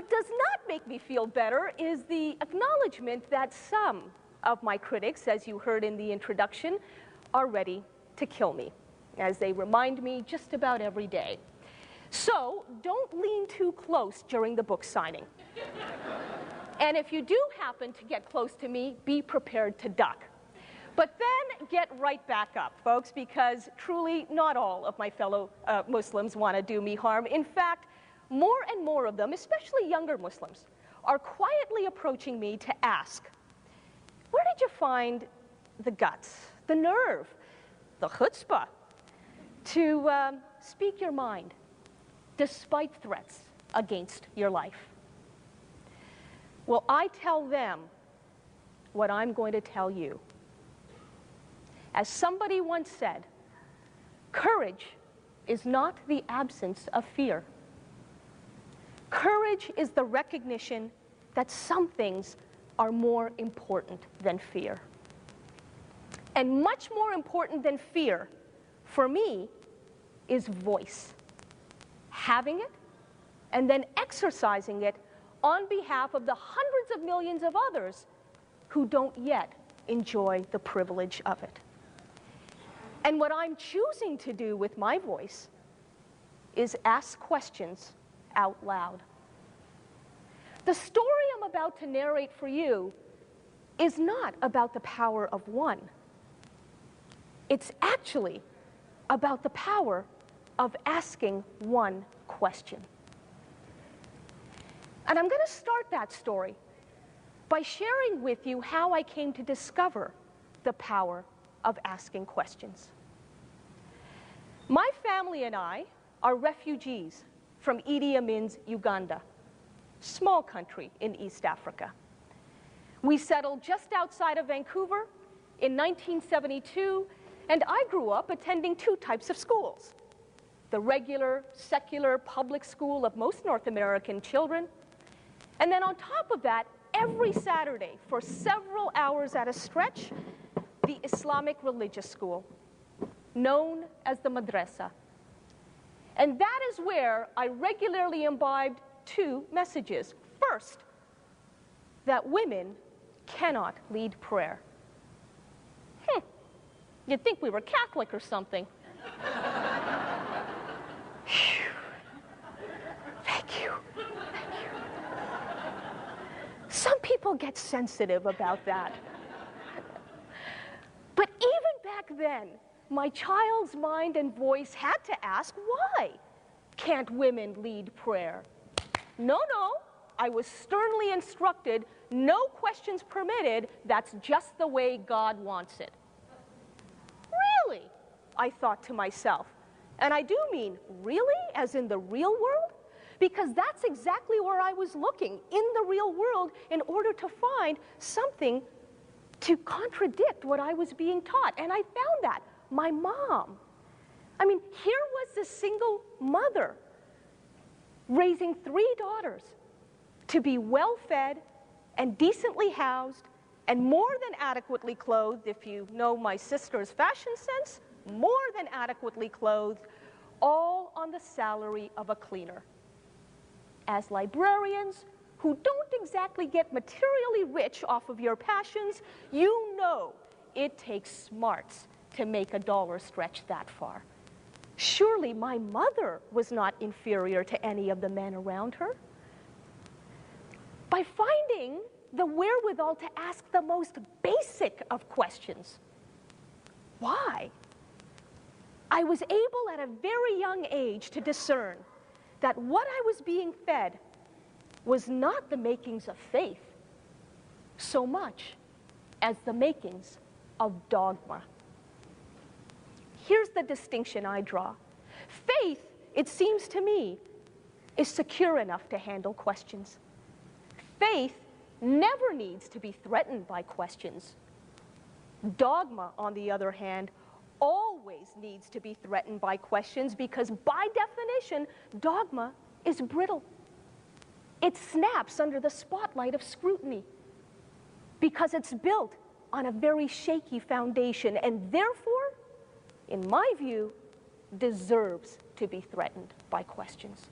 What does not make me feel better is the acknowledgement that some of my critics, as you heard in the introduction, are ready to kill me, as they remind me just about every day. So don't lean too close during the book signing. And if you do happen to get close to me, be prepared to duck. But then get right back up, folks, because truly not all of my fellow Muslims want to do me harm. In fact, more and more of them, especially younger Muslims, are quietly approaching me to ask, where did you find the guts, the nerve, the chutzpah to speak your mind despite threats against your life? Well, I tell them what I'm going to tell you. As somebody once said, courage is not the absence of fear. Courage is the recognition that some things are more important than fear. And much more important than fear, for me, is voice. Having it, and then exercising it on behalf of the hundreds of millions of others who don't yet enjoy the privilege of it. And what I'm choosing to do with my voice is ask questions out loud. The story I'm about to narrate for you is not about the power of one. It's actually about the power of asking one question. And I'm going to start that story by sharing with you how I came to discover the power of asking questions. My family and I are refugees from Idi Amin's Uganda, small country in East Africa. We settled just outside of Vancouver in 1972, and I grew up attending two types of schools: the regular, secular public school of most North American children, and then on top of that, every Saturday for several hours at a stretch, the Islamic religious school, known as the madrasa. And that is where I regularly imbibed two messages. First, that women cannot lead prayer. You'd think we were Catholic or something. Thank you. Some people get sensitive about that. But even back then, my child's mind and voice had to ask, why can't women lead prayer? No, I was sternly instructed, no questions permitted, that's just the way God wants it. Really? I thought to myself. And I do mean really, as in the real world? Because that's exactly where I was looking, in the real world, in order to find something to contradict what I was being taught. And I found that. My mom. I mean, here was this single mother raising 3 daughters to be well-fed and decently housed and more than adequately clothed, if you know my sister's fashion sense, more than adequately clothed, all on the salary of a cleaner. As librarians who don't exactly get materially rich off of your passions, you know it takes smarts to make a dollar stretch that far. Surely my mother was not inferior to any of the men around her. By finding the wherewithal to ask the most basic of questions, why? I was able at a very young age to discern that what I was being fed was not the makings of faith so much as the makings of dogma. Here's the distinction I draw. Faith, it seems to me, is secure enough to handle questions. Faith never needs to be threatened by questions. Dogma, on the other hand, always needs to be threatened by questions because, by definition, dogma is brittle. It snaps under the spotlight of scrutiny because it's built on a very shaky foundation and therefore, in my view, deserves to be threatened by questions.